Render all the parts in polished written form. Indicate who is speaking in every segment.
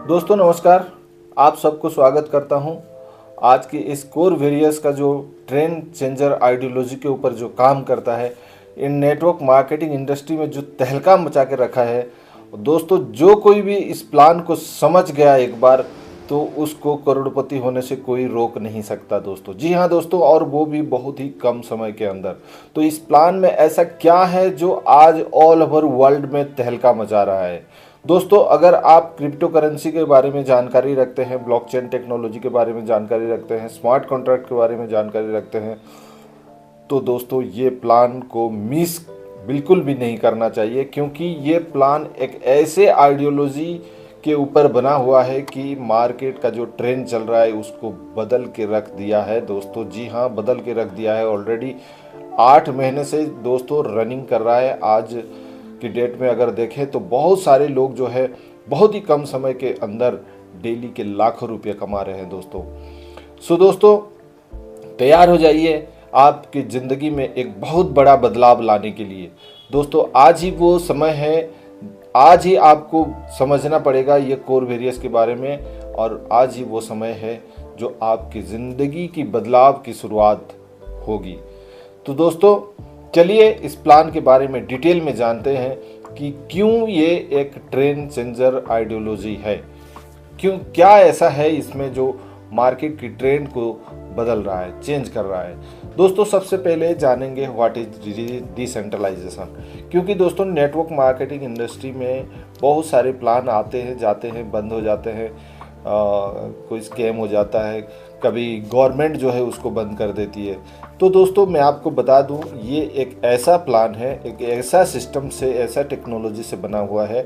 Speaker 1: दोस्तों नमस्कार। आप सबको स्वागत करता हूं। आज की इस कोर वेरियस का जो ट्रेंड चेंजर आइडियोलॉजी के ऊपर जो काम करता है, इन नेटवर्क मार्केटिंग इंडस्ट्री में जो तहलका मचा के रखा है दोस्तों, जो कोई भी इस प्लान को समझ गया एक बार तो उसको करोड़पति होने से कोई रोक नहीं सकता दोस्तों। जी हाँ दोस्तों, और वो भी बहुत ही कम समय के अंदर। तो इस प्लान में ऐसा क्या है जो आज ऑल ओवर वर्ल्ड में तहलका मचा रहा है दोस्तों? अगर आप क्रिप्टो करेंसी के बारे में जानकारी रखते हैं, ब्लॉकचेन टेक्नोलॉजी के बारे में जानकारी रखते हैं, स्मार्ट कॉन्ट्रैक्ट के बारे में जानकारी रखते हैं, तो दोस्तों ये प्लान को मिस बिल्कुल भी नहीं करना चाहिए, क्योंकि ये प्लान एक ऐसे आइडियोलॉजी के ऊपर बना हुआ है कि मार्केट का जो ट्रेंड चल रहा है उसको बदल के रख दिया है दोस्तों। जी हाँ, बदल के रख दिया है। ऑलरेडी 8 महीने से दोस्तों रनिंग कर रहा है। आज की डेट में अगर देखें तो बहुत सारे लोग जो है बहुत ही कम समय के अंदर डेली के लाखों रुपए कमा रहे हैं दोस्तों। सो दोस्तों तैयार हो जाइए आपकी ज़िंदगी में एक बहुत बड़ा बदलाव लाने के लिए। दोस्तों आज ही वो समय है, आज ही आपको समझना पड़ेगा ये कोर वेरियस के बारे में, और आज ही वो समय है जो आपकी ज़िंदगी की बदलाव की शुरुआत होगी। तो दोस्तों चलिए इस प्लान के बारे में डिटेल में जानते हैं कि क्यों ये एक ट्रेंड चेंजर आइडियोलॉजी है, क्यों क्या ऐसा है इसमें जो मार्केट की ट्रेंड को बदल रहा है, चेंज कर रहा है। दोस्तों सबसे पहले जानेंगे व्हाट इज डिसेंट्रलाइजेशन, क्योंकि दोस्तों नेटवर्क मार्केटिंग इंडस्ट्री में बहुत सारे प्लान आते हैं, जाते हैं, बंद हो जाते हैं, कोई स्कैम हो जाता है, कभी गवर्नमेंट जो है उसको बंद कर देती है। तो दोस्तों मैं आपको बता दूं, ये एक ऐसा प्लान है, एक ऐसा सिस्टम से, ऐसा टेक्नोलॉजी से बना हुआ है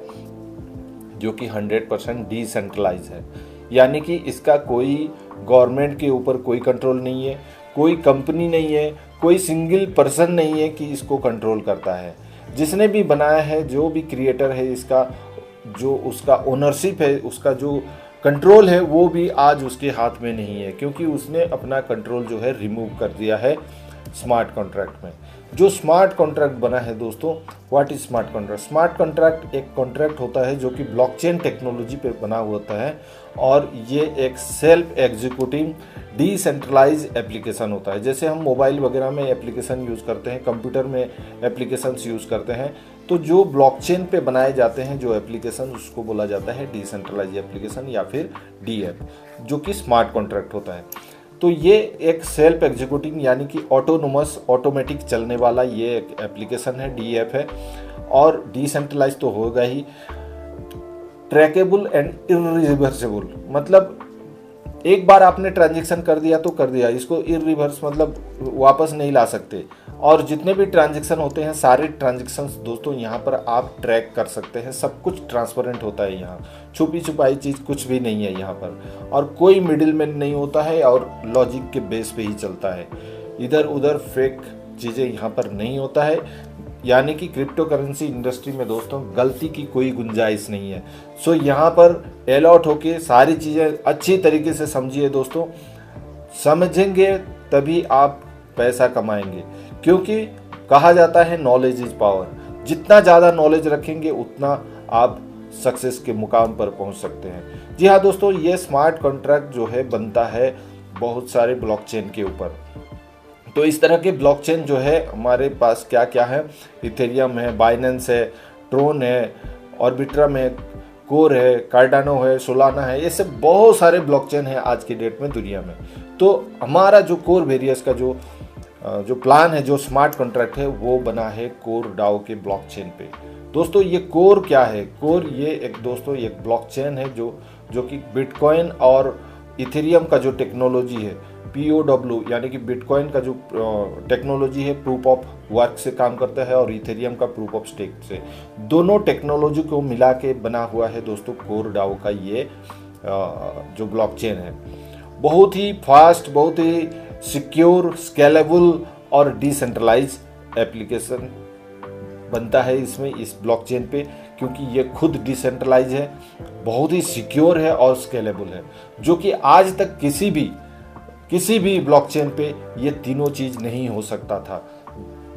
Speaker 1: जो कि 100% डिसेंट्रलाइज है। यानी कि इसका कोई गवर्नमेंट के ऊपर कोई कंट्रोल नहीं है, कोई कंपनी नहीं है, कोई सिंगल पर्सन नहीं है कि इसको कंट्रोल करता है। जिसने भी बनाया है, जो भी क्रिएटर है, इसका जो उसका ओनरशिप है, उसका जो कंट्रोल है, वो भी आज उसके हाथ में नहीं है, क्योंकि उसने अपना कंट्रोल जो है रिमूव कर दिया है स्मार्ट कॉन्ट्रैक्ट में। जो स्मार्ट कॉन्ट्रैक्ट बना है दोस्तों, what is smart contract? Smart contract एक कॉन्ट्रैक्ट होता है जो कि ब्लॉकचेन टेक्नोलॉजी पे बना होता है, और ये एक सेल्फ एग्जीक्यूटिंग डिसेंट्रलाइज एप्लीकेशन होता है। जैसे हम मोबाइल वगैरह में एप्लीकेशन यूज़ करते हैं, कंप्यूटर में एप्लीकेशंस यूज़ करते हैं, तो जो ब्लॉकचेन पे बनाए जाते हैं जो एप्लीकेशन, उसको बोला जाता है डिसेंट्रलाइज एप्लीकेशन या फिर डीएप, जो कि स्मार्ट कॉन्ट्रैक्ट होता है। तो ये एक सेल्फ एग्जीक्यूटिंग यानी कि ऑटोनोमस, ऑटोमेटिक चलने वाला ये एक एप्लीकेशन है, डीएप है। और डिसेंट्रलाइज तो होगा ही, ट्रैकेबल एंड इरिवर्सिबल, मतलब एक बार आपने ट्रांजैक्शन कर दिया तो कर दिया, इसको इरिवर्स मतलब वापस नहीं ला सकते। और जितने भी ट्रांजैक्शन होते हैं, सारे ट्रांजैक्शंस दोस्तों यहाँ पर आप ट्रैक कर सकते हैं। सब कुछ ट्रांसपेरेंट होता है, यहाँ छुपी छुपाई चीज़ कुछ भी नहीं है यहाँ पर, और कोई मिडिल मैन नहीं होता है, और लॉजिक के बेस पे ही चलता है। इधर उधर फेक चीज़ें यहाँ पर नहीं होता है। यानी कि क्रिप्टो करेंसी इंडस्ट्री में दोस्तों गलती की कोई गुंजाइश नहीं है। सो यहाँ पर अलॉट होके सारी चीज़ें अच्छी तरीके से समझिए दोस्तों, समझेंगे तभी आप पैसा कमाएंगे, क्योंकि कहा जाता है नॉलेज इज पावर। जितना ज़्यादा नॉलेज रखेंगे उतना आप सक्सेस के मुकाम पर पहुंच सकते हैं। जी हाँ दोस्तों, ये स्मार्ट कॉन्ट्रैक्ट जो है बनता है बहुत सारे ब्लॉकचेन के ऊपर। तो इस तरह के ब्लॉकचेन जो है हमारे पास क्या क्या है, इथेरियम है, बाइनेंस है, ट्रोन है, ऑर्बिट्रम है, कोर है, कार्डानो है, सोलाना है, ये सब बहुत सारे ब्लॉकचेन है आज की डेट में दुनिया में। तो हमारा जो कोर वेरियस का जो प्लान है, जो स्मार्ट कॉन्ट्रैक्ट है, वो बना है कोर डाओ के ब्लॉकचेन पे। दोस्तों ये कोर क्या है? कोर ये एक दोस्तों एक ब्लॉकचेन है जो कि बिटकॉइन और इथेरियम का जो टेक्नोलॉजी है, POW यानी कि बिटकॉइन का जो टेक्नोलॉजी है, प्रूफ ऑफ वर्क से काम करता है, और इथेरियम का प्रूफ ऑफ स्टेक से, दोनों टेक्नोलॉजी को मिला के बना हुआ है दोस्तों कोर डाओ का ये जो ब्लॉकचेन है। बहुत ही फास्ट, बहुत ही सिक्योर, स्केलेबल और डिसेंट्रलाइज एप्लीकेशन बनता है इसमें, इस ब्लॉकचेन पे, क्योंकि ये खुद डिसेंट्रलाइज है, बहुत ही सिक्योर है और स्केलेबल है, जो कि आज तक किसी भी ब्लॉकचेन पे ये तीनों चीज़ नहीं हो सकता था।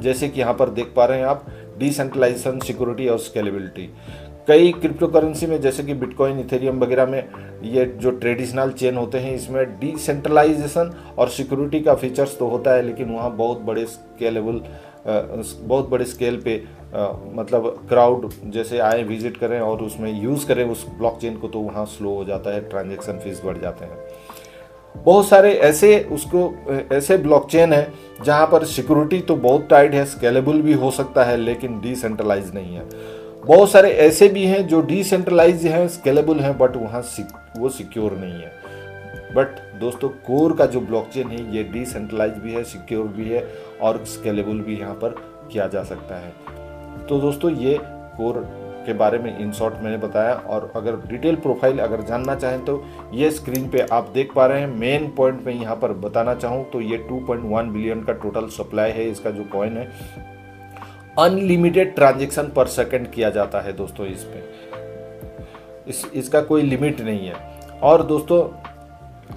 Speaker 1: जैसे कि यहाँ पर देख पा रहे हैं आप, डिसेंट्रलाइजेशन, सिक्योरिटी और स्केलेबिलिटी। कई क्रिप्टो करेंसी में जैसे कि बिटकॉइन, इथेरियम वगैरह में ये जो ट्रेडिशनल चेन होते हैं इसमें डिसेंट्रलाइजेशन और सिक्योरिटी का फीचर्स तो होता है, लेकिन वहाँ बहुत बड़े स्केल पे मतलब क्राउड जैसे आए विजिट करें और उसमें यूज़ करें उस ब्लॉकचेन को, तो वहाँ स्लो हो जाता है, ट्रांजैक्शन फीस बढ़ जाते हैं। बहुत सारे ऐसे ब्लॉकचेन है जहाँ पर सिक्योरिटी तो बहुत टाइट है, स्केलेबल भी हो सकता है, लेकिन डिसेंट्रलाइज नहीं है। बहुत सारे ऐसे भी हैं जो डिसेंट्रलाइज हैं, स्केलेबल हैं, बट वहाँ वो सिक्योर नहीं है। बट दोस्तों कोर का जो ब्लॉकचेन है ये डिसेंट्रलाइज भी है, सिक्योर भी है और स्केलेबल भी यहाँ पर किया जा सकता है। तो दोस्तों ये कोर के बारे में इन शॉर्ट मैंने बताया, और अगर डिटेल प्रोफाइल अगर जानना चाहें तो ये स्क्रीन पे आप देख पा रहे हैं। मेन पॉइंट में यहाँ पर बताना चाहूँ तो ये 2.1 बिलियन का टोटल सप्लाई है इसका जो कॉइन है। अनलिमिटेड ट्रांजैक्शन पर सेकंड किया जाता है दोस्तों इस पे, इसका कोई लिमिट नहीं है। और दोस्तों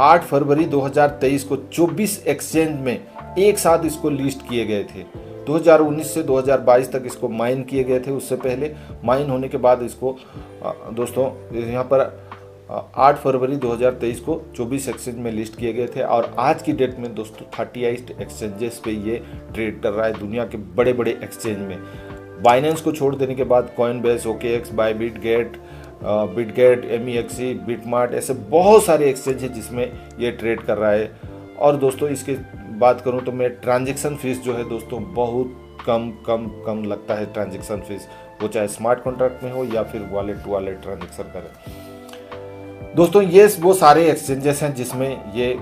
Speaker 1: 8 फरवरी 2023 को 24 एक्सचेंज में एक साथ इसको लिस्ट किए गए थे। 2019 से 2022 तक इसको माइन किए गए थे। उससे पहले माइन होने के बाद इसको दोस्तों यहाँ पर 8 फरवरी 2023 को 24 एक्सचेंज में लिस्ट किए गए थे, और आज की डेट में दोस्तों 38 एक्सचेंजेस पे ये ट्रेड कर रहा है दुनिया के बड़े बड़े एक्सचेंज में। बाइनेंस को छोड़ देने के बाद Coinbase, OKX, Bybit, Bitget, MEXC, BitMart, ऐसे बहुत सारे एक्सचेंज है जिसमें ये ट्रेड कर रहा है। और दोस्तों इसके बात करूं तो मैं ट्रांजैक्शन फीस जो है दोस्तों बहुत कम लगता है ट्रांजैक्शन फीस, वो चाहे स्मार्ट कॉन्ट्रैक्ट में हो या फिर वॉलेट टू वॉलेट ट्रांजैक्शन करें। दोस्तों ये वो सारे एक्सचेंजेस हैं जिसमें ये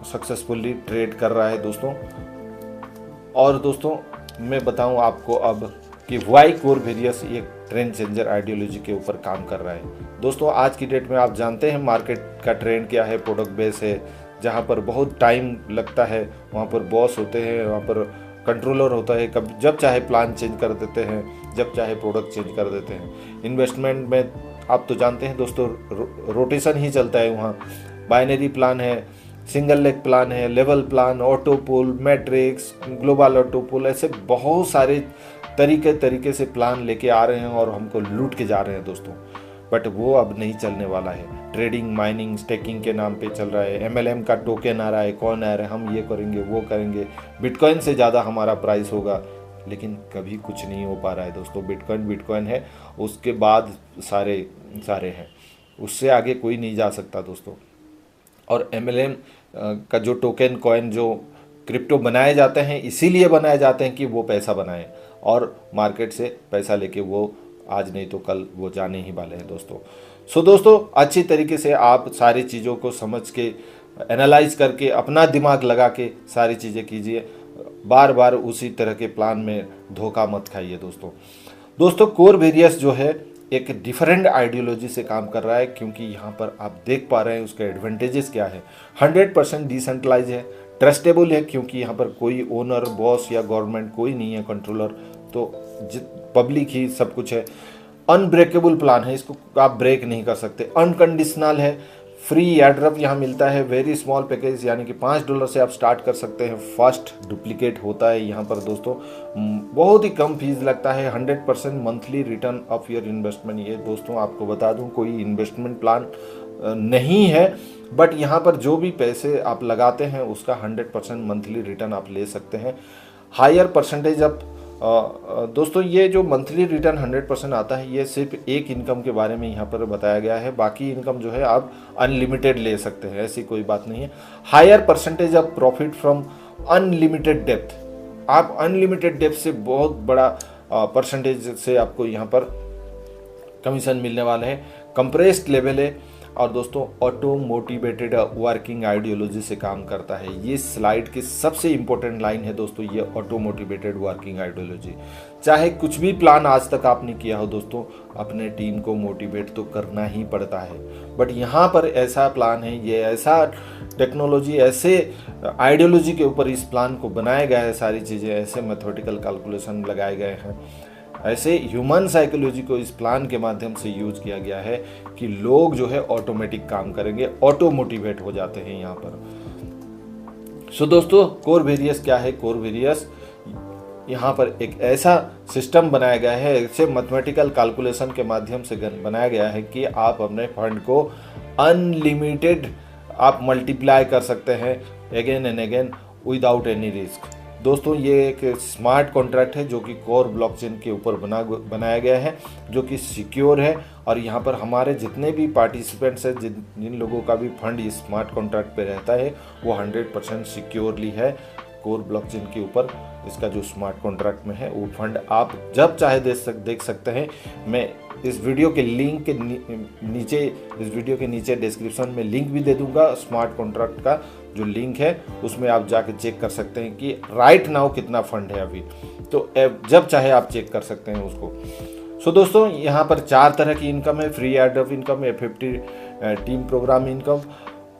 Speaker 1: सक्सेसफुली ट्रेड कर रहा है दोस्तों। और दोस्तों मैं बताऊं आपको अब कि वाई कोरवेरियस एक ट्रेंड चेंजर आइडियोलॉजी के ऊपर काम कर रहा है। दोस्तों आज की डेट में आप जानते हैं मार्केट का ट्रेंड क्या है, प्रोडक्ट बेस है, जहाँ पर बहुत टाइम लगता है, वहाँ पर बॉस होते हैं, वहाँ पर कंट्रोलर होता है, कब जब चाहे प्लान चेंज कर देते हैं, जब चाहे प्रोडक्ट चेंज कर देते हैं। इन्वेस्टमेंट में आप तो जानते हैं दोस्तों रोटेशन ही चलता है, वहाँ बाइनरी प्लान है, सिंगल लेग प्लान है, लेवल प्लान, ऑटो पुल, मैट्रिक्स, ग्लोबल ऑटो पुल, ऐसे बहुत सारे तरीके से प्लान लेके आ रहे हैं और हमको लूट के जा रहे हैं दोस्तों। बट वो अब नहीं चलने वाला है। ट्रेडिंग, माइनिंग, स्टेकिंग के नाम पे चल रहा है। MLM का टोकन आ रहा है, कौन आ रहा है, हम ये करेंगे वो करेंगे, बिटकॉइन से ज़्यादा हमारा प्राइस होगा, लेकिन कभी कुछ नहीं हो पा रहा है दोस्तों। बिटकॉइन है, उसके बाद सारे हैं, उससे आगे कोई नहीं जा सकता दोस्तों। और MLM का जो टोकन कॉइन जो क्रिप्टो बनाए जाते हैं इसीलिए बनाए जाते हैं कि वो पैसा बनाएं, और मार्केट से पैसा लेके वो आज नहीं तो कल वो जाने ही वाले हैं दोस्तों। सो दोस्तों अच्छी तरीके से आप सारी चीज़ों को समझ के, एनालाइज करके, अपना दिमाग लगा के सारी चीज़ें कीजिए। बार बार उसी तरह के प्लान में धोखा मत खाइए दोस्तों। कोरवेरियस जो है एक डिफरेंट आइडियोलॉजी से काम कर रहा है, क्योंकि यहाँ पर आप देख पा रहे हैं उसके एडवांटेजेस क्या है। 100% डिसेंट्रलाइज है, ट्रस्टेबल है, क्योंकि यहाँ पर कोई ओनर, बॉस या गवर्नमेंट कोई नहीं है कंट्रोलर, तो पब्लिक ही सब कुछ है। अनब्रेकेबल प्लान है, इसको आप ब्रेक नहीं कर सकते। अनकंडीशनल है, फ्री एयरड्रॉप यहाँ मिलता है, वेरी स्मॉल पैकेज, यानी कि $5 से आप स्टार्ट कर सकते हैं। फर्स्ट डुप्लीकेट होता है यहाँ पर दोस्तों, बहुत ही कम फीस लगता है। 100% monthly return of your investment. ये दोस्तों आपको बता दूँ कोई इन्वेस्टमेंट प्लान नहीं है, बट यहाँ पर जो भी पैसे आप लगाते हैं उसका 100% मंथली रिटर्न आप ले सकते हैं। हायर परसेंटेज ऑफ दोस्तों ये जो मंथली रिटर्न 100% आता है ये सिर्फ एक इनकम के बारे में यहाँ पर बताया गया है, बाकी इनकम जो है आप अनलिमिटेड ले सकते हैं, ऐसी कोई बात नहीं है। Higher percentage of profit from unlimited depth, आप अनलिमिटेड डेप्थ से बहुत बड़ा परसेंटेज से आपको यहाँ पर कमीशन मिलने वाला है। कंप्रेस्ड लेवल है, और दोस्तों ऑटो मोटिवेटेड वर्किंग आइडियोलॉजी से काम करता है। ये स्लाइड की सबसे इंपॉर्टेंट लाइन है दोस्तों, ये ऑटो मोटिवेटेड वर्किंग आइडियोलॉजी। चाहे कुछ भी प्लान आज तक आपने किया हो दोस्तों, अपने टीम को मोटिवेट तो करना ही पड़ता है, बट यहाँ पर ऐसा प्लान है, ये ऐसा टेक्नोलॉजी, ऐसे आइडियोलॉजी के ऊपर इस प्लान को बनाया गया है, सारी चीज़ें ऐसे मैथमेटिकल कैलकुलेशन लगाए गए हैं, ऐसे ह्यूमन साइकोलॉजी को इस प्लान के माध्यम से यूज किया गया है कि लोग जो है ऑटोमेटिक काम करेंगे, ऑटो मोटिवेट हो जाते हैं यहाँ पर। सो दोस्तों कोरवेरियस क्या है? कोरवेरियस यहाँ पर एक ऐसा सिस्टम बनाया गया है, ऐसे मैथमेटिकल कैलकुलेशन के माध्यम से बनाया गया है कि आप अपने फंड को अनलिमिटेड आप मल्टीप्लाई कर सकते हैं again and again without any risk. दोस्तों ये एक स्मार्ट कॉन्ट्रैक्ट है जो कि कोर ब्लॉकचेन के ऊपर बनाया गया है, जो कि सिक्योर है। और यहाँ पर हमारे जितने भी पार्टिसिपेंट्स हैं, जिन लोगों का भी फंड इस स्मार्ट कॉन्ट्रैक्ट पे रहता है, वो 100% सिक्योरली है कोर ब्लॉकचेन के ऊपर। इसका जो स्मार्ट कॉन्ट्रैक्ट में है वो फंड आप जब चाहे देख सकते हैं। मैं इस वीडियो के लिंक के नीचे, इस वीडियो के नीचे डिस्क्रिप्शन में लिंक भी दे दूंगा। स्मार्ट कॉन्ट्रैक्ट का जो लिंक है उसमें आप जाके चेक कर सकते हैं कि राइट नाउ कितना फंड है अभी, तो जब चाहे आप चेक कर सकते हैं उसको। सो दोस्तों यहाँ पर 4 तरह की इनकम है, free airdrop income, F50 team programme income,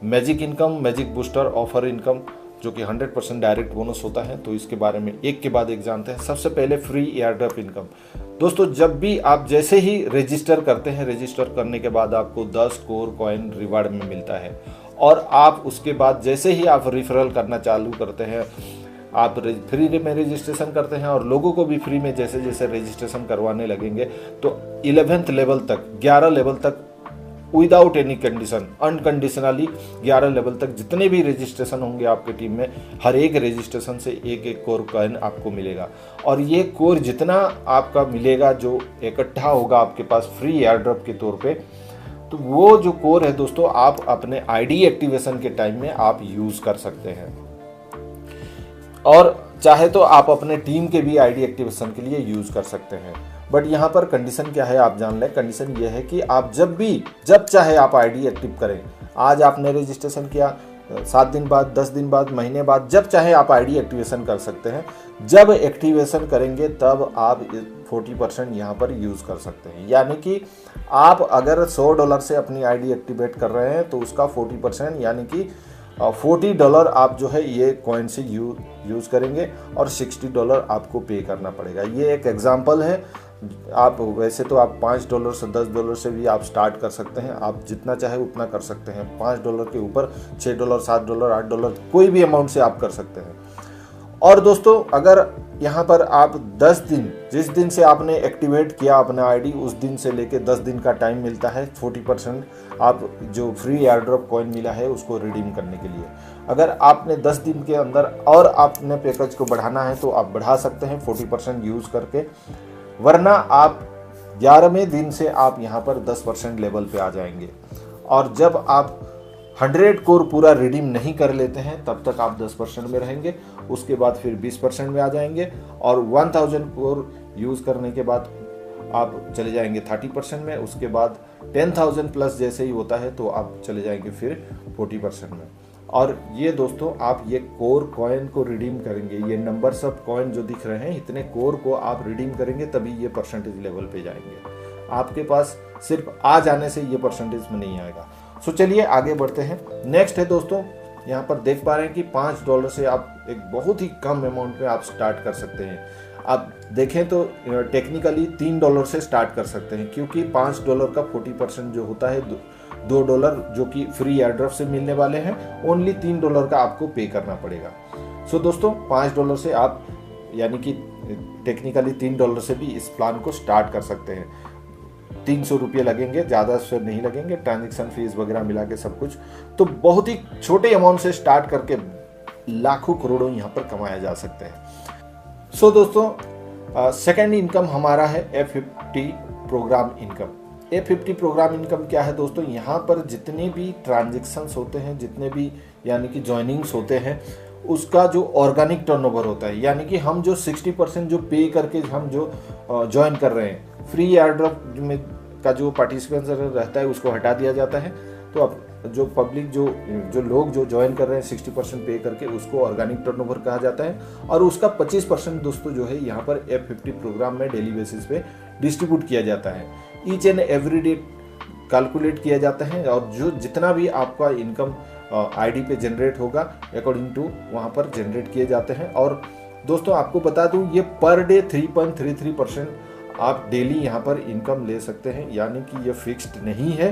Speaker 1: magic income, magic booster offer income, जो कि 100% डायरेक्ट बोनस होता है। तो इसके बारे में एक के बाद एक जानते हैं। सबसे पहले फ्री एयरड्रॉप इनकम। दोस्तों जब भी आप जैसे ही रजिस्टर करते हैं, रजिस्टर करने के बाद आपको 10 कोर कॉइन रिवार्ड में मिलता है। और आप उसके बाद जैसे ही आप रिफरल करना चालू करते हैं, आप फ्री में रजिस्ट्रेशन करते हैं और लोगों को भी फ्री में जैसे जैसे रजिस्ट्रेशन करवाने लगेंगे, तो 11th लेवल तक, 11 लेवल तक without any condition, unconditionally 11 level तक जितने भी रजिस्ट्रेशन होंगे आपके टीम में, हर एक रजिस्ट्रेशन से एक एक कोर कॉइन आपको मिलेगा। और ये कोर जितना आपका मिलेगा, जो इकट्ठा होगा आपके पास फ्री एयरड्रॉप के तौर पे, तो वो जो कोर है दोस्तों आप अपने आईडी एक्टिवेशन के टाइम में आप यूज कर सकते हैं। और चाहे तो आप अपने टीम के भी आईडी एक्टिवेशन के लिए यूज कर सकते हैं। बट यहाँ पर कंडीशन क्या है आप जान लें। कंडीशन ये है कि आप जब चाहे आप आईडी एक्टिव करें। आज आपने रजिस्ट्रेशन किया, 7 दिन बाद, 10 दिन बाद, महीने बाद, जब चाहे आप आईडी एक्टिवेशन कर सकते हैं। जब एक्टिवेशन करेंगे तब आप 40% यहाँ पर यूज़ कर सकते हैं। यानी कि आप अगर $100 से अपनी आईडी एक्टिवेट कर रहे हैं तो उसका 40% यानी कि $40 आप जो है ये कॉइन से यूज़ करेंगे और $60 आपको पे करना पड़ेगा। ये एक एग्जांपल है। आप वैसे तो आप $5 से $10 से भी आप स्टार्ट कर सकते हैं। आप जितना चाहे उतना कर सकते हैं। $5 के ऊपर $6, $7, $8 कोई भी अमाउंट से आप कर सकते हैं। और दोस्तों अगर यहाँ पर आप 10 दिन, जिस दिन से आपने एक्टिवेट किया अपना आईडी, उस दिन से लेके 10 दिन का टाइम मिलता है 40% आप जो फ्री एयरड्रॉप कॉइन मिला है उसको रिडीम करने के लिए। अगर आपने 10 दिन के अंदर और आपने पैकेज को बढ़ाना है तो आप बढ़ा सकते हैं 40% यूज़ करके, वरना आप 11वें दिन से आप यहाँ पर 10% लेवल पे आ जाएंगे। और जब आप 100 कोर पूरा रिडीम नहीं कर लेते हैं तब तक आप 10% में रहेंगे। उसके बाद फिर 20% में आ जाएंगे और 1000 कोर यूज़ करने के बाद आप चले जाएंगे 30% में। उसके बाद 10,000 प्लस जैसे ही होता है तो आप चले जाएंगे फिर 40% में। और ये दोस्तों आप ये कोर कॉइन को रिडीम करेंगे, ये नंबर्स ऑफ कॉइन जो दिख रहे हैं, इतने कोर को आप रिडीम करेंगे तभी ये परसेंटेज लेवल पे जाएंगे। आपके पास सिर्फ आ जाने से ये परसेंटेज में नहीं आएगा। सो चलिए आगे बढ़ते हैं। नेक्स्ट है दोस्तों, यहाँ पर देख पा रहे हैं कि $5 से आप एक बहुत ही कम अमाउंट में आप स्टार्ट कर सकते हैं। आप देखें तो टेक्निकली $3 से स्टार्ट कर सकते हैं, क्योंकि $5 का 40% जो होता है $2 जो कि फ्री एयरड्रॉप से मिलने वाले हैं, ओनली $3 का आपको पे करना पड़ेगा। सो दोस्तों $5 से आप यानी कि टेक्निकली $3 से भी इस प्लान को स्टार्ट कर सकते हैं। 300 रुपये लगेंगे, ज़्यादा से नहीं लगेंगे, ट्रांजेक्शन फीस वगैरह मिला के सब कुछ। तो बहुत ही छोटे अमाउंट से स्टार्ट करके लाखों करोड़ों यहाँ पर कमाया जा सकते हैं। सो दोस्तों सेकेंड इनकम हमारा है F50 programme income. F50 programme income क्या है दोस्तों, यहाँ पर जितने भी ट्रांजेक्शन्स होते हैं, जितने भी यानी कि ज्वाइनिंग्स होते हैं, उसका जो ऑर्गेनिक टर्नओवर होता है, यानी कि हम जो 60% जो पे करके हम जो ज्वाइन कर रहे हैं, फ्री एयरड्रॉप में का जो पार्टिसिपेंट्स रहता है उसको हटा दिया जाता है। तो अब जो पब्लिक जो लोग जो ज्वाइन कर रहे हैं 60% पे करके, उसको ऑर्गेनिक टर्नओवर कहा जाता है। और उसका 25% दोस्तों जो है यहाँ पर F50 प्रोग्राम में डेली बेसिस पे डिस्ट्रीब्यूट किया जाता है। Each and every day calculate किया जाता है और जो जितना भी आपका इनकम आईडी पे जनरेट होगा अकॉर्डिंग टू वहाँ पर जनरेट किए जाते हैं। और दोस्तों आपको बता दूँ, ये पर डे 3.33% आप डेली यहाँ पर इनकम ले सकते हैं, यानी कि ये फिक्स्ड नहीं है।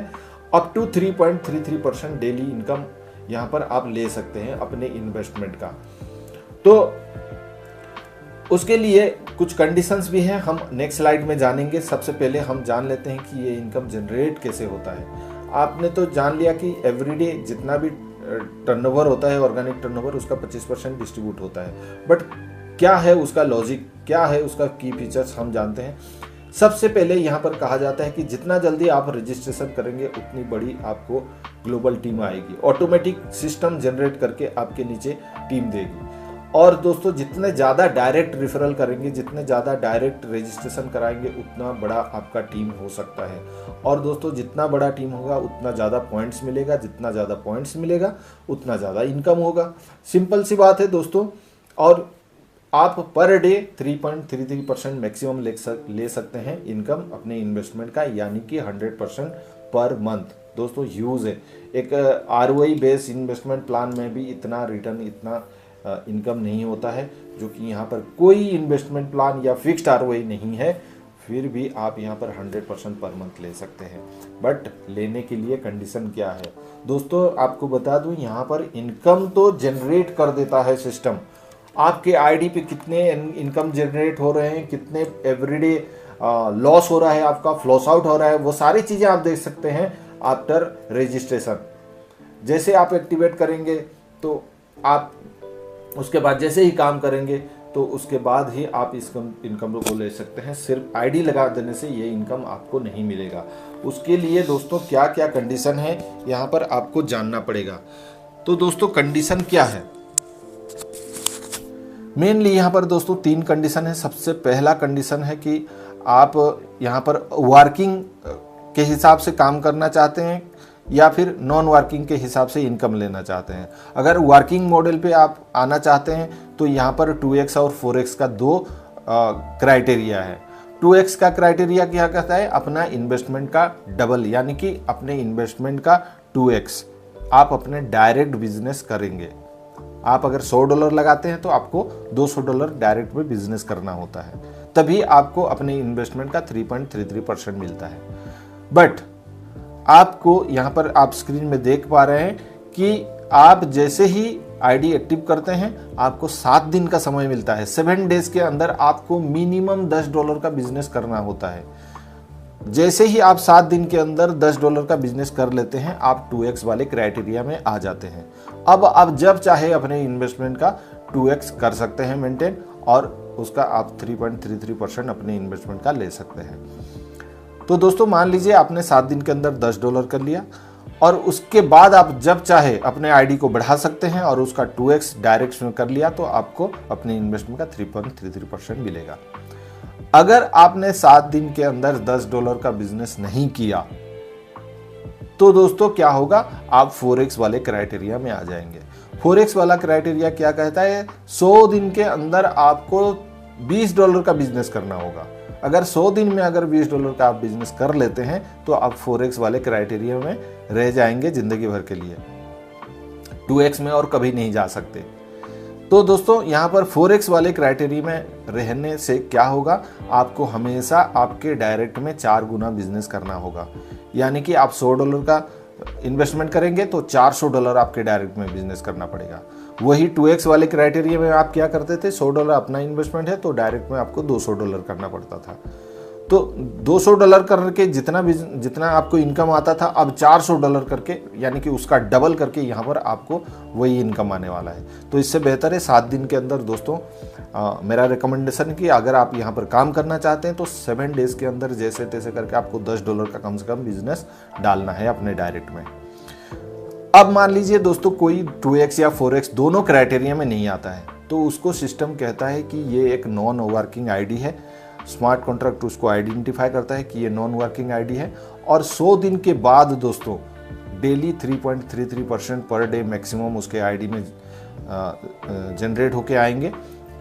Speaker 1: अप टू 3.33% डेली इनकम यहाँ पर आप ले सकते हैं अपने इन्वेस्टमेंट का। तो उसके लिए कुछ कंडीशंस भी हैं, हम नेक्स्ट स्लाइड में जानेंगे। सबसे पहले हम जान लेते हैं कि ये इनकम जनरेट कैसे होता है। आपने तो जान लिया कि एवरीडे जितना भी टर्नओवर होता है, ऑर्गेनिक टर्नओवर, उसका 25% डिस्ट्रीब्यूट होता है। बट क्या है उसका लॉजिक, क्या है उसका की फीचर्स, हम जानते हैं। सबसे पहले यहाँ पर कहा जाता है कि जितना जल्दी आप रजिस्ट्रेशन करेंगे उतनी बड़ी आपको ग्लोबल टीम आएगी, ऑटोमेटिक सिस्टम जनरेट करके आपके नीचे टीम देगी। और दोस्तों जितने ज़्यादा डायरेक्ट रेफरल करेंगे, जितने ज़्यादा डायरेक्ट रजिस्ट्रेशन कराएंगे, उतना बड़ा आपका टीम हो सकता है। और दोस्तों जितना बड़ा टीम होगा उतना ज़्यादा पॉइंट्स मिलेगा, जितना ज़्यादा पॉइंट्स मिलेगा उतना ज़्यादा इनकम होगा। सिंपल सी बात है दोस्तों। और आप पर डे 3.33% मैक्सिमम ले सकते हैं इनकम अपने इन्वेस्टमेंट का, यानी कि 100% पर मंथ। दोस्तों ह्यूज है। एक ROI बेस्ड इन्वेस्टमेंट प्लान में भी इतना रिटर्न, इतना इनकम नहीं होता है, जो कि यहाँ पर कोई इन्वेस्टमेंट प्लान या फिक्स्ड ROI नहीं है। फिर भी आप यहाँ पर 100% पर मंथ ले सकते हैं। बट लेने के लिए कंडीशन क्या है दोस्तों, आपको बता दूं, यहाँ पर इनकम तो जनरेट कर देता है सिस्टम। आपके आईडी पे कितने इनकम जनरेट हो रहे हैं, कितने एवरीडे लॉस हो रहा है, आपका फ्लॉस आउट हो रहा है, वो सारी चीज़ें आप देख सकते हैं आफ्टर रजिस्ट्रेशन। जैसे आप एक्टिवेट करेंगे तो आप उसके बाद जैसे ही काम करेंगे तो उसके बाद ही आप इस इनकम को ले सकते हैं। सिर्फ आईडी लगा देने से ये इनकम आपको नहीं मिलेगा। उसके लिए दोस्तों क्या क्या कंडीशन है यहाँ पर आपको जानना पड़ेगा। तो दोस्तों कंडीशन क्या है, मेनली यहाँ पर दोस्तों 3 कंडीशन है। सबसे पहला कंडीशन है कि आप यहाँ पर वर्किंग के हिसाब से काम करना चाहते हैं या फिर नॉन वर्किंग के हिसाब से इनकम लेना चाहते हैं। अगर वर्किंग मॉडल पे आप आना चाहते हैं तो यहाँ पर 2x और 4x का 2 क्राइटेरिया है। 2x का क्राइटेरिया क्या कहता है, अपना इन्वेस्टमेंट का डबल, यानी कि अपने इन्वेस्टमेंट का 2x आप अपने डायरेक्ट बिजनेस करेंगे। आप अगर $100 लगाते हैं तो आपको $200 डायरेक्ट में बिजनेस करना होता है, तभी आपको अपने इन्वेस्टमेंट का 3.33% मिलता है। बट आपको यहाँ पर आप स्क्रीन में देख पा रहे हैं कि आप जैसे ही आईडी एक्टिव करते हैं आपको 7 दिन का समय मिलता है। 7 डेज के अंदर आपको मिनिमम $10 का बिजनेस करना होता है। जैसे ही आप 7 दिन के अंदर $10 का बिजनेस कर लेते हैं आप 2x वाले क्राइटेरिया में आ जाते हैं। अब आप जब चाहे अपने इन्वेस्टमेंट का 2x कर सकते हैं मेंटेन, और उसका आप 3.33% अपने इन्वेस्टमेंट का ले सकते हैं। तो दोस्तों मान लीजिए आपने 7 दिन के अंदर $10 कर लिया, और उसके बाद आप जब चाहे अपने आईडी को बढ़ा सकते हैं और उसका 2x डायरेक्ट में कर लिया तो आपको अपने इन्वेस्टमेंट का 3.33% मिलेगा। अगर आपने 7 दिन के अंदर $10 का बिजनेस नहीं किया तो दोस्तों क्या होगा, आप 4x वाले क्राइटेरिया में आ जाएंगे। 4x वाला क्राइटेरिया क्या कहता है, 100 दिन के अंदर आपको $20 का बिजनेस करना होगा। अगर 100 दिन में अगर $20 का आप बिजनेस कर लेते हैं तो आप 4x वाले क्राइटेरिया में रह जाएंगे जिंदगी भर के लिए, 2x में और कभी नहीं जा सकते। तो दोस्तों यहाँ पर 4x वाले क्राइटेरिया में रहने से क्या होगा, आपको हमेशा आपके डायरेक्ट में 4 गुना बिजनेस करना होगा। यानी कि आप $100 का इन्वेस्टमेंट करेंगे तो $400 आपके डायरेक्ट में बिजनेस करना पड़ेगा। वही 2x वाले क्राइटेरिया में आप क्या करते थे, $100 अपना इन्वेस्टमेंट है तो डायरेक्ट में आपको $200 करना पड़ता था। तो $200 करके जितना आपको इनकम आता था, अब $400 करके, यानी कि उसका डबल करके यहाँ पर आपको वही इनकम आने वाला है। तो इससे बेहतर है 7 दिन के अंदर दोस्तों मेरा रिकमेंडेशन कि अगर आप यहाँ पर काम करना चाहते हैं तो 7 डेज के अंदर जैसे तैसे करके आपको $10 का कम से कम बिजनेस डालना है अपने डायरेक्ट में। अब मान लीजिए दोस्तों कोई 2x या 4x दोनों क्राइटेरिया में नहीं आता है, तो उसको सिस्टम कहता है कि ये एक नॉन वर्किंग आईडी है। स्मार्ट कॉन्ट्रैक्ट उसको आइडेंटिफाई करता है कि ये नॉन वर्किंग आईडी है, और 100 दिन के बाद दोस्तों डेली 3.33% पर डे मैक्सिमम उसके आईडी में जनरेट होके आएंगे,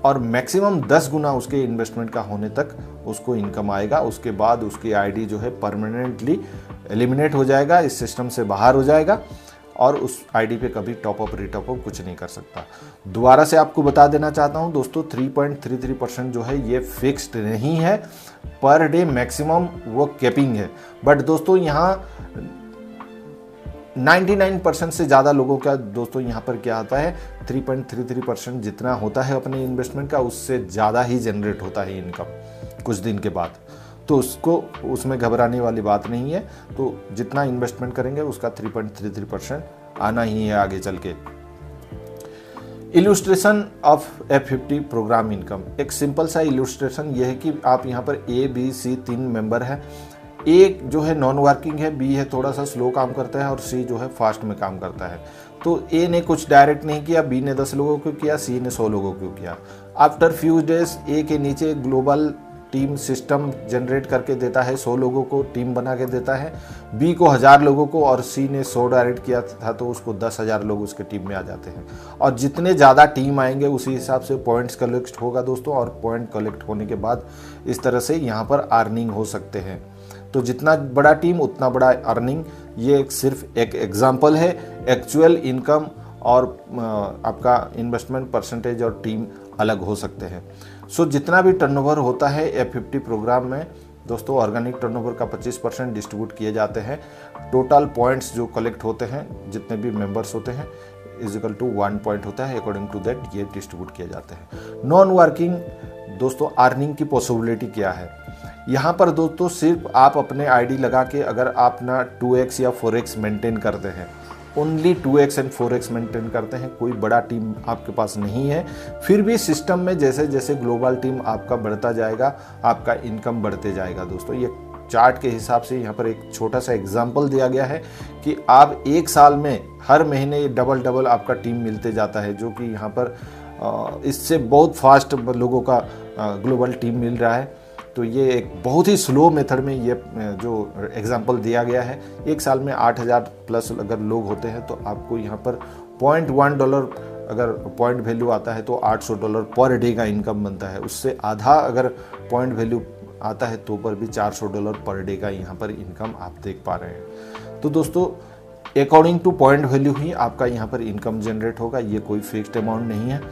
Speaker 1: और मैक्सिमम 10 गुना उसके इन्वेस्टमेंट का होने तक उसको इनकम आएगा। उसके बाद उसकी आईडी जो है परमानेंटली एलिमिनेट हो जाएगा, इस सिस्टम से बाहर हो जाएगा, और उस आईडी पे कभी टॉपअप रिटॉपअप कुछ नहीं कर सकता। दोबारा से आपको बता देना चाहता हूं दोस्तों, 3.33% जो है ये फिक्स्ड नहीं है, पर डे मैक्सिमम वो कैपिंग है। बट दोस्तों यहाँ 99% से ज़्यादा लोगों का दोस्तों यहाँ पर क्या आता है, 3.33% जितना होता है अपने इन्वेस्टमेंट का, उससे ज़्यादा ही जनरेट होता है इनकम कुछ दिन के बाद। तो उसमें घबराने वाली बात नहीं है। तो जितना इन्वेस्टमेंट करेंगे उसका 3.33% आना ही है आगे चल के। Illustration of F50 programme income, एक सिंपल सा इलुस्ट्रेशन ये है कि आप यहाँ पर A, B, C 3 मेंबर है। ए जो है नॉन वर्किंग है, बी है थोड़ा सा स्लो काम करता है और सी जो है फास्ट में काम करता है। तो ए ने कुछ डायरेक्ट नहीं किया, बी ने 10 लोगों को किया, सी ने 100 लोगों को किया। आफ्टर फ्यू डेज ए के नीचे ग्लोबल टीम सिस्टम जनरेट करके देता है, 100 लोगों को टीम बना के देता है। बी को 1000 लोगों को और सी ने 100 डायरेक्ट किया था तो उसको 10,000 लोग उसके टीम में आ जाते हैं। और जितने ज़्यादा टीम आएंगे उसी हिसाब से पॉइंट्स कलेक्ट होगा दोस्तों, और पॉइंट कलेक्ट होने के बाद इस तरह से यहाँ पर अर्निंग हो सकते हैं। तो जितना बड़ा टीम उतना बड़ा अर्निंग। ये सिर्फ एक एग्जाम्पल है, एक्चुअल इनकम और आपका इन्वेस्टमेंट परसेंटेज और टीम अलग हो सकते हैं। सो जितना भी टर्नओवर होता है F50 प्रोग्राम में दोस्तों, ऑर्गेनिक टर्नओवर का 25% डिस्ट्रीब्यूट किए जाते हैं। टोटल पॉइंट्स जो कलेक्ट होते हैं, जितने भी मेंबर्स होते हैं, इजिकल टू 1 पॉइंट होता है, अकॉर्डिंग टू दैट ये डिस्ट्रीब्यूट किए जाते हैं। नॉन वर्किंग दोस्तों अर्निंग की पॉसिबिलिटी क्या है यहाँ पर दोस्तों, सिर्फ आप अपने आईडी लगा के अगर आप ना 2x या 4x मेंटेन करते हैं, only 2x and 4x maintain करते हैं, कोई बड़ा टीम आपके पास नहीं है, फिर भी सिस्टम में जैसे जैसे ग्लोबल टीम आपका बढ़ता जाएगा आपका इनकम बढ़ते जाएगा दोस्तों। ये चार्ट के हिसाब से यहाँ पर एक छोटा सा एग्जाम्पल दिया गया है कि आप एक साल में हर महीने डबल आपका टीम मिलते जाता है, जो कि यहाँ पर इससे बहुत फास्ट लोगों का ग्लोबल टीम मिल रहा है। तो ये एक बहुत ही स्लो मेथड में ये जो एग्जांपल दिया गया है। एक साल में 8,000 प्लस अगर लोग होते हैं तो आपको यहाँ पर $0.1 अगर पॉइंट वैल्यू आता है तो $800 पर डे का इनकम बनता है। उससे आधा अगर पॉइंट वैल्यू आता है तो पर भी $400 पर डे का यहाँ पर इनकम आप देख पा रहे हैं। तो दोस्तों अकॉर्डिंग टू पॉइंट वैल्यू ही आपका यहाँ पर इनकम जनरेट होगा, ये कोई फिक्स्ड अमाउंट नहीं है।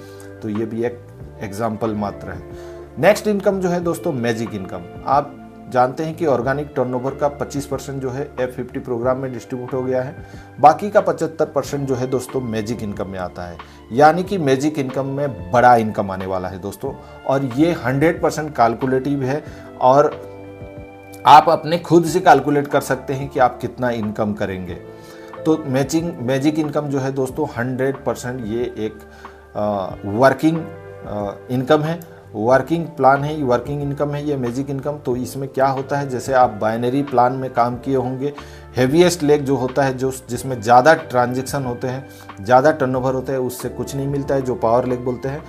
Speaker 1: तो ये भी एक एग्जाम्पल मात्र है। नेक्स्ट इनकम जो है दोस्तों मैजिक इनकम। आप जानते हैं कि ऑर्गेनिक टर्नओवर का 25% जो है F50 प्रोग्राम में डिस्ट्रीब्यूट हो गया है, बाकी का 75% जो है दोस्तों मैजिक इनकम में आता है। यानी कि मैजिक इनकम में बड़ा इनकम आने वाला है दोस्तों, और ये 100% कैलकुलेटिव है और आप अपने खुद से कैलकुलेट कर सकते हैं कि आप कितना इनकम करेंगे। तो मैजिक इनकम जो है दोस्तों 100% ये एक वर्किंग इनकम है, वर्किंग प्लान है, वर्किंग इनकम है ये मैजिक इनकम। तो इसमें क्या होता है, जैसे आप बाइनरी प्लान में काम किए होंगे, हेवीएस्ट लेग जो होता है, जो जिसमें ज़्यादा ट्रांजैक्शन होते हैं, ज़्यादा टर्नओवर होते हैं, उससे कुछ नहीं मिलता है, जो पावर लेग बोलते हैं।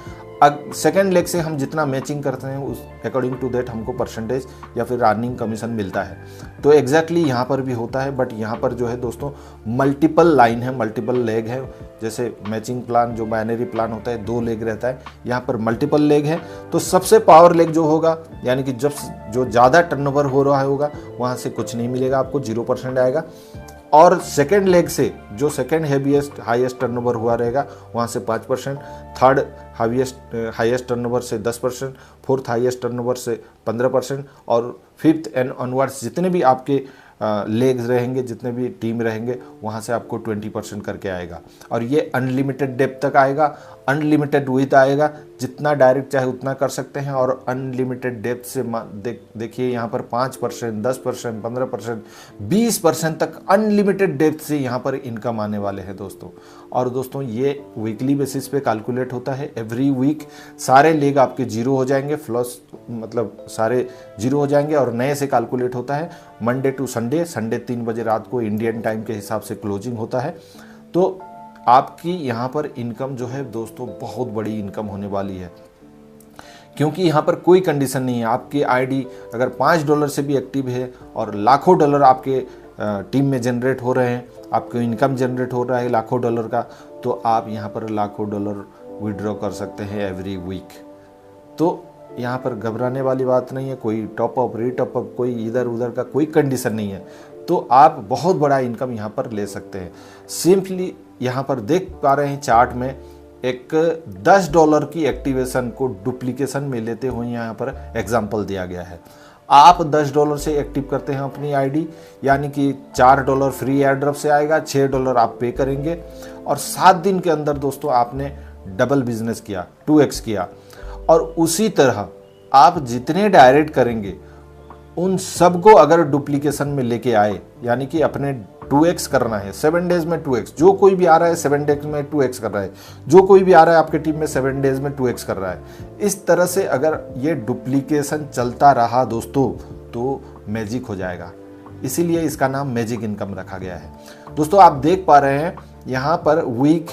Speaker 1: सेकेंड लेग से हम जितना मैचिंग करते हैं उस अकॉर्डिंग टू दैट हमको परसेंटेज या फिर अर्निंग कमीशन मिलता है। तो एग्जैक्टली यहाँ पर भी होता है, बट यहाँ पर जो है दोस्तों मल्टीपल लाइन है, मल्टीपल लेग है। जैसे मैचिंग प्लान जो बाइनरी प्लान होता है 2 लेग रहता है, यहाँ पर मल्टीपल लेग है। तो सबसे पावर लेग जो होगा, यानी कि जब जो ज़्यादा टर्नओवर हो रहा होगा वहाँ से कुछ नहीं मिलेगा, आपको 0% आएगा। और सेकेंड लेग से जो सेकेंड हाईएस्ट टर्नओवर हुआ रहेगा वहाँ से 5%, थर्ड हाईएस्ट टर्नओवर से 10%, फोर्थ हाईएस्ट टर्नओवर से 15%, और फिफ्थ एंड ऑनवर्ड्स जितने भी आपके लेग्स रहेंगे, जितने भी टीम रहेंगे, वहाँ से आपको 20% करके आएगा। और ये अनलिमिटेड डेप्थ तक आएगा, अनलिमिटेड विड्थ आएगा, जितना डायरेक्ट चाहे उतना कर सकते हैं। और अनलिमिटेड डेप्थ से देखिए यहाँ पर 5%, 10%, 15%, 20% तक अनलिमिटेड डेप्थ से यहाँ पर इनकम आने वाले हैं दोस्तों। और दोस्तों ये वीकली बेसिस पे कैलकुलेट होता है। एवरी वीक सारे लेग आपके 0 हो जाएंगे, फ्लॉस मतलब सारे 0 हो जाएंगे, और नए से कैलकुलेट होता है। मंडे टू संडे 3 बजे रात को इंडियन टाइम के हिसाब से क्लोजिंग होता है। तो आपकी यहाँ पर इनकम जो है दोस्तों बहुत बड़ी इनकम होने वाली है, क्योंकि यहाँ पर कोई कंडीशन नहीं है। आपकी आईडी अगर $5 से भी एक्टिव है और लाखों डॉलर आपके टीम में जनरेट हो रहे हैं, आपको इनकम जनरेट हो रहा है लाखों डॉलर का, तो आप यहाँ पर लाखों डॉलर विड्रॉ कर सकते हैं एवरी वीक। तो यहाँ पर घबराने वाली बात नहीं है, कोई टॉपअप रीटॉपअप कोई इधर उधर का कोई कंडीशन नहीं है। तो आप बहुत बड़ा इनकम यहाँ पर ले सकते हैं। सिंपली यहाँ पर देख पा रहे हैं चार्ट में, एक $10 की एक्टिवेशन को डुप्लीकेशन में लेते हुए यहाँ पर एग्जाम्पल दिया गया है। आप $10 से एक्टिव करते हैं अपनी आईडी, यानी कि $4 फ्री एयरड्रॉप से आएगा, $6 आप पे करेंगे और 7 दिन के अंदर दोस्तों आपने डबल बिजनेस किया, 2x किया। और उसी तरह आप जितने डायरेक्ट करेंगे उन सबको अगर डुप्लीकेशन में लेके आए, यानी कि अपने 2x करना है 7 डेज में 2x, जो कोई भी आ रहा है 7 डेज में 2x कर रहा है, जो कोई भी आ रहा है आपके टीम में 7 डेज में 2x कर रहा है। इस तरह से अगर ये डुप्लीकेशन चलता रहा दोस्तों तो मैजिक हो जाएगा, इसीलिए इसका नाम मैजिक इनकम रखा गया है। दोस्तों आप देख पा रहे हैं यहाँ पर वीक,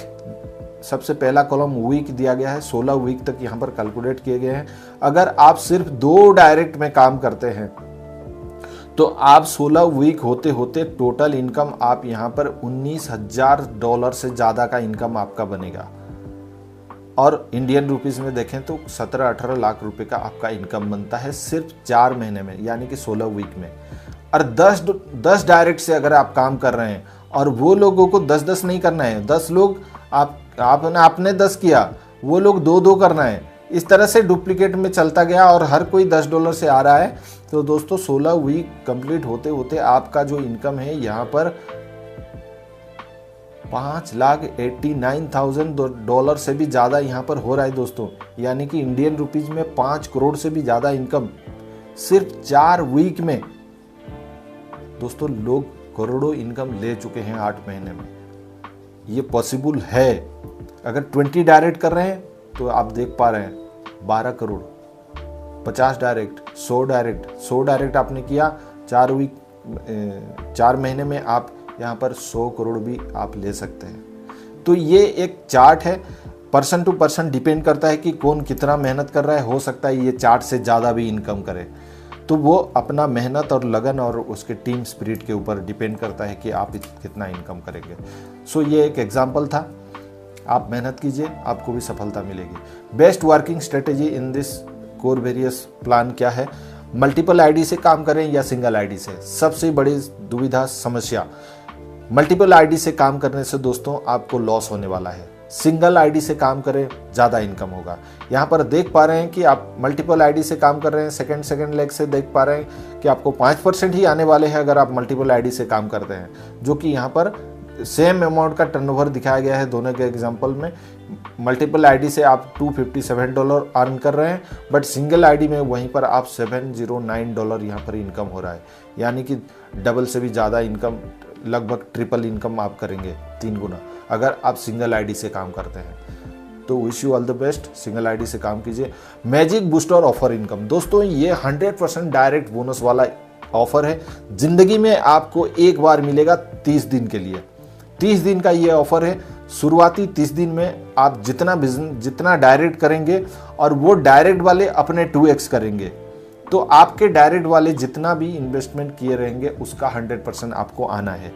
Speaker 1: सबसे पहला कॉलम वीक दिया गया है, 16 वीक तक यहाँ पर कैलकुलेट किए गए हैं। अगर आप सिर्फ 2 डायरेक्ट में काम करते हैं तो आप 16 वीक होते होते टोटल इनकम आप यहाँ पर $19,000 से ज़्यादा का इनकम आपका बनेगा। और इंडियन रुपीस में देखें तो 17-18 लाख रुपए का आपका इनकम बनता है सिर्फ 4 महीने में, यानी कि 16 वीक में। और 10 डायरेक्ट से अगर आप काम कर रहे हैं और वो लोगों को 10-10 नहीं करना है, 10 लोग आपने 10 किया, वो लोग 2-2 करना है, इस तरह से डुप्लीकेट में चलता गया और हर कोई $10 से आ रहा है। तो दोस्तों 16 वीक कंप्लीट होते होते आपका जो इनकम है यहाँ पर $5,89,000 से भी ज़्यादा यहाँ पर हो रहा है दोस्तों, यानी कि इंडियन रुपीज में 5 करोड़ से भी ज़्यादा इनकम सिर्फ 4 वीक में। दोस्तों लोग करोड़ों इनकम ले चुके हैं 8 महीने में, ये पॉसिबल है। अगर 20 डायरेक्ट कर रहे हैं तो आप देख पा रहे हैं 12 करोड़, 50 डायरेक्ट, 100 डायरेक्ट आपने किया 4 महीने में, आप यहाँ पर 100 करोड़ भी आप ले सकते हैं। तो ये एक चार्ट है, पर्सन टू पर्सन डिपेंड करता है कि कौन कितना मेहनत कर रहा है। हो सकता है ये चार्ट से ज़्यादा भी इनकम करे, तो वो अपना मेहनत और लगन और उसके टीम स्पिरिट के ऊपर डिपेंड करता है कि आप कितना इनकम करेंगे। सो ये एक एग्जाम्पल था, आप मेहनत कीजिए, आपको भी सफलता मिलेगी। Best working strategy in this core various plan क्या है? मल्टीपल आईडी से काम करें या सिंगल आईडी से? सबसे बड़ी दुविधा समस्या, मल्टीपल आईडी से काम करने से दोस्तों आपको लॉस होने वाला है। सिंगल आईडी से काम करें, ज़्यादा इनकम होगा। यहाँ पर देख पा रहे हैं कि आप मल्टीपल आईडी से काम कर रहे हैं, सेकंड लेग से देख पा रहे हैं कि आपको 5% ही आने वाले हैं अगर आप मल्टीपल आईडी से काम करते हैं, जो कि यहाँ पर सेम अमाउंट का टर्नओवर दिखाया गया है दोनों के एग्जांपल में। मल्टीपल आईडी से आप $257 अर्न कर रहे हैं, बट सिंगल आईडी में वहीं पर आप $709 यहाँ पर इनकम हो रहा है, यानी कि डबल से भी ज़्यादा इनकम, लगभग ट्रिपल इनकम आप करेंगे, 3 गुना, अगर आप सिंगल आईडी से काम करते हैं। तो wish you all the best, single ID से काम कीजिए। मैजिक बूस्टर ऑफर इनकम, दोस्तों ये 100% डायरेक्ट बोनस वाला ऑफर है। जिंदगी में आपको एक बार मिलेगा 30 दिन के लिए, 30 दिन का ये ऑफर है। शुरुआती 30 दिन में आप जितना डायरेक्ट करेंगे और वो डायरेक्ट वाले अपने 2x करेंगे, तो आपके डायरेक्ट वाले जितना भी इन्वेस्टमेंट किए रहेंगे उसका 100% आपको आना है।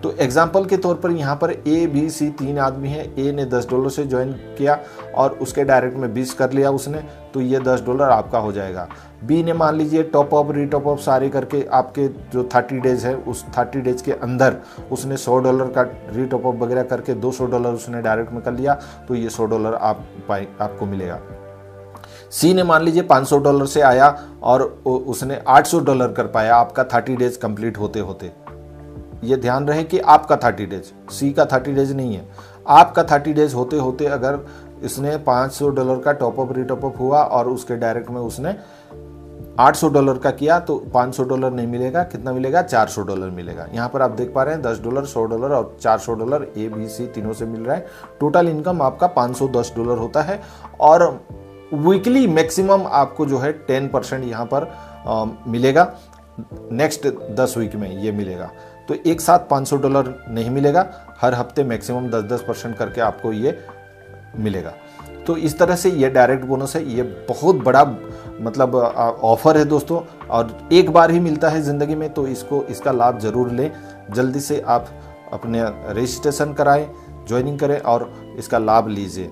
Speaker 1: तो एग्जाम्पल के तौर पर यहाँ पर A, B, C 3 आदमी हैं। A ने $10 से ज्वाइन किया और उसके डायरेक्ट में 20 कर लिया उसने, तो ये $10 आपका हो जाएगा। B ने मान लीजिए टॉप अप रीटॉप अप सारे करके आपके जो 30 डेज है उस 30 डेज के अंदर उसने $100 का रीटॉप अप वगैरह करके $200 उसने डायरेक्ट में कर लिया, तो ये $100 आपको मिलेगा। C ने मान लीजिए $500 से आया और उसने $800 कर पाया आपका 30 डेज कंप्लीट होते होते। ये ध्यान रहे कि आपका 30 डेज, C का 30 डेज नहीं है, आपका 30 डेज होते होते अगर इसने $500 का टॉपअप रिटॉपअप हुआ और उसके डायरेक्ट में उसने $800 का किया, तो $500 नहीं मिलेगा, कितना मिलेगा? $400 मिलेगा। यहाँ पर आप देख पा रहे हैं $10, $100 और $400 A, B, C तीनों से मिल रहा है। टोटल इनकम आपका $510 होता है और वीकली मैक्सिमम आपको जो है 10% यहाँ पर मिलेगा। नेक्स्ट 10 वीक में ये मिलेगा, तो एक साथ $500 नहीं मिलेगा, हर हफ्ते मैक्सिमम 10% करके आपको ये मिलेगा। तो इस तरह से ये डायरेक्ट बोनस है, ये बहुत बड़ा मतलब ऑफर है दोस्तों, और एक बार ही मिलता है ज़िंदगी में, तो इसका लाभ ज़रूर लें। जल्दी से आप अपने रजिस्ट्रेशन कराएं, ज्वाइनिंग करें और इसका लाभ लीजिए।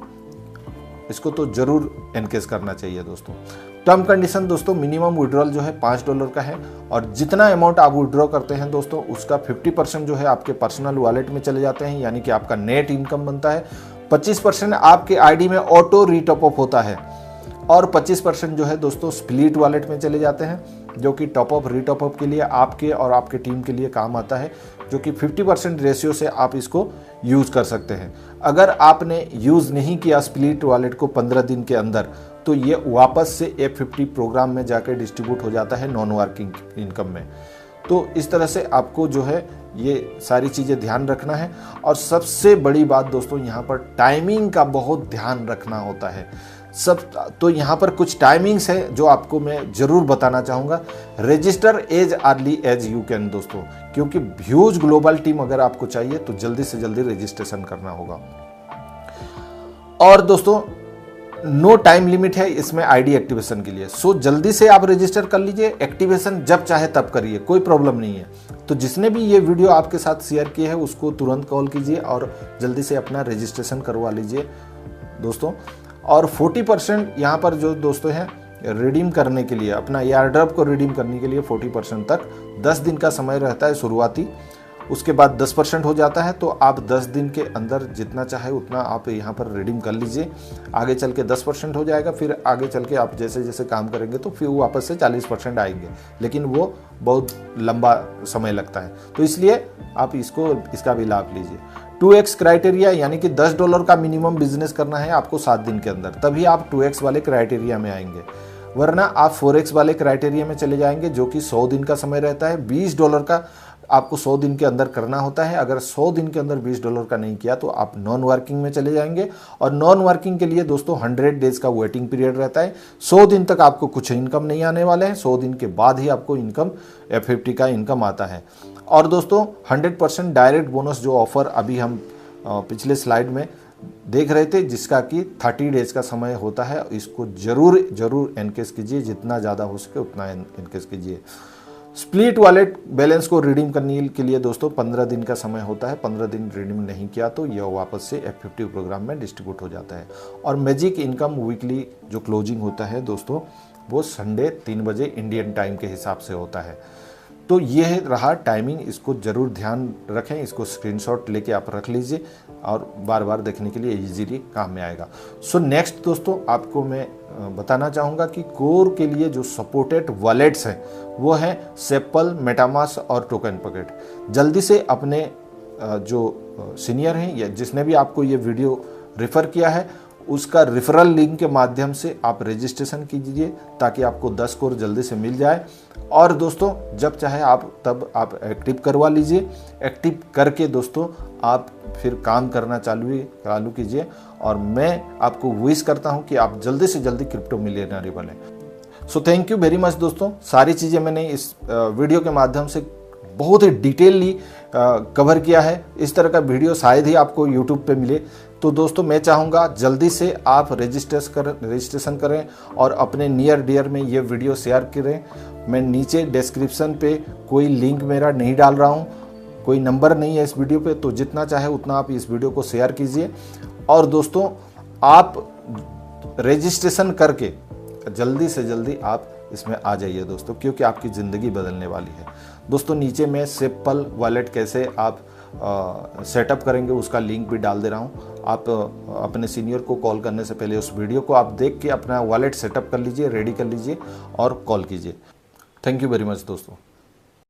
Speaker 1: इसको तो ज़रूर एनकेज करना चाहिए दोस्तों। टर्म कंडीशन दोस्तों, मिनिमम विड्रॉल जो है $5 का है और जितना अमाउंट आप विड्रॉ करते हैं दोस्तों उसका 50% जो है आपके पर्सनल वॉलेट में चले जाते हैं, यानी कि आपका नेट इनकम बनता है। 25% आपके आईडी में ऑटो रीटॉप अप होता है और 25% जो है दोस्तों स्प्लिट वॉलेट में चले जाते हैं। जो कि टॉपअप रीटॉपअप के लिए आपके और आपके टीम के लिए काम आता है, जो कि 50% रेशियो से आप इसको यूज़ कर सकते हैं। अगर आपने यूज़ नहीं किया स्प्लिट वॉलेट को 15 दिन के अंदर, तो ये वापस से F50 प्रोग्राम में जाकर डिस्ट्रीब्यूट हो जाता है नॉन वर्किंग इनकम में। तो इस तरह से आपको जो है ये सारी चीज़ें ध्यान रखना है। और सबसे बड़ी बात दोस्तों, यहाँ पर टाइमिंग का बहुत ध्यान रखना होता है। तो यहाँ पर कुछ टाइमिंग्स है जो आपको मैं ज़रूर बताना चाहूँगा। Register as early as you can दोस्तों, क्योंकि ह्यूज ग्लोबल टीम अगर आपको चाहिए तो जल्दी से जल्दी रजिस्ट्रेशन करना होगा। और दोस्तों नो टाइम लिमिट है इसमें आईडी एक्टिवेशन के लिए। सो जल्दी से आप रजिस्टर कर लीजिए, एक्टिवेशन जब चाहे तब करिए, कोई प्रॉब्लम नहीं है। तो जिसने भी ये वीडियो आपके साथ शेयर किया है उसको तुरंत कॉल कीजिए और जल्दी से अपना रजिस्ट्रेशन करवा लीजिए दोस्तों। और 40% यहाँ पर जो दोस्तों हैं रिडीम करने के लिए, अपना एयरड्रॉप को रिडीम करने के लिए 40% तक 10 दिन का समय रहता है शुरुआती, उसके बाद 10% हो जाता है। तो आप 10 दिन के अंदर जितना चाहे उतना आप यहाँ पर रिडीम कर लीजिए। आगे चल के 10% हो जाएगा, फिर आगे चल के आप जैसे जैसे काम करेंगे तो फिर वापस से 40% आएंगे, लेकिन वो बहुत लंबा समय लगता है। तो इसलिए आप इसका भी लाभ लीजिए। 2x क्राइटेरिया, यानी कि $10 का मिनिमम बिजनेस करना है आपको 7 दिन के अंदर, तभी आप 2x वाले क्राइटेरिया में आएंगे। वरना आप 4x वाले क्राइटेरिया में चले जाएंगे, जो कि 100 दिन का समय रहता है। $20 का आपको 100 दिन के अंदर करना होता है। अगर 100 दिन के अंदर $20 का नहीं किया तो आप नॉन वर्किंग में चले जाएंगे। और नॉन वर्किंग के लिए दोस्तों 100 डेज का वेटिंग पीरियड रहता है। 100 दिन तक आपको कुछ इनकम नहीं आने वाले हैं, 100 दिन के बाद ही आपको इनकम F50 का इनकम आता है। और दोस्तों 100% डायरेक्ट बोनस जो ऑफर अभी हम पिछले स्लाइड में देख रहे थे, जिसका कि 30 डेज का समय होता है, इसको जरूर एनकेस कीजिए, जितना ज़्यादा हो सके उतना एनकेस कीजिए। स्प्लिट वॉलेट बैलेंस को रिडीम करने के लिए दोस्तों 15 दिन का समय होता है। 15 दिन रिडीम नहीं किया तो यह वापस से F50 प्रोग्राम में डिस्ट्रीब्यूट हो जाता है। और मैजिक इनकम वीकली जो क्लोजिंग होता है दोस्तों, वो संडे 3 बजे इंडियन टाइम के हिसाब से होता है। तो यह रहा टाइमिंग, इसको ज़रूर ध्यान रखें, इसको स्क्रीनशॉट लेके आप रख लीजिए और बार बार देखने के लिए इजीली काम में आएगा। सो नेक्स्ट दोस्तों आपको मैं बताना चाहूँगा कि कोर के लिए जो सपोर्टेड वॉलेट्स हैं वो हैं सेपल, मेटामास्क और टोकनपॉकेट। जल्दी से अपने जो सीनियर हैं या जिसने भी आपको ये वीडियो रेफ़र किया है उसका रेफरल लिंक के माध्यम से आप रजिस्ट्रेशन कीजिए, ताकि आपको 10 कोर जल्दी से मिल जाए। और दोस्तों जब चाहे तब आप एक्टिव करवा लीजिए। एक्टिव करके दोस्तों आप फिर काम करना चालू कीजिए। और मैं आपको विश करता हूं कि आप जल्दी से जल्दी क्रिप्टो मिलियनर बने। So thank you very much दोस्तों। सारी चीज़ें मैंने इस वीडियो के माध्यम से बहुत ही डिटेलली कवर किया है। इस तरह का वीडियो शायद ही आपको यूट्यूब पे मिले। तो दोस्तों मैं चाहूँगा जल्दी से आप रजिस्ट्रेशन करें और अपने नियर डियर में ये वीडियो शेयर करें। मैं नीचे डिस्क्रिप्शन पे कोई लिंक मेरा नहीं डाल रहा हूँ, कोई नंबर नहीं है इस वीडियो पे, तो जितना चाहे उतना आप इस वीडियो को शेयर कीजिए। और दोस्तों आप रजिस्ट्रेशन करके जल्दी से जल्दी आप इसमें आ जाइए दोस्तों, क्योंकि आपकी ज़िंदगी बदलने वाली है। दोस्तों नीचे मैं सेपल वॉलेट कैसे आप सेटअप करेंगे उसका लिंक भी डाल दे रहा हूँ। आप अपने सीनियर को कॉल करने से पहले उस वीडियो को आप देख के अपना वॉलेट सेटअप कर लीजिए, रेडी कर लीजिए और कॉल कीजिए। थैंक यू वेरी मच दोस्तों।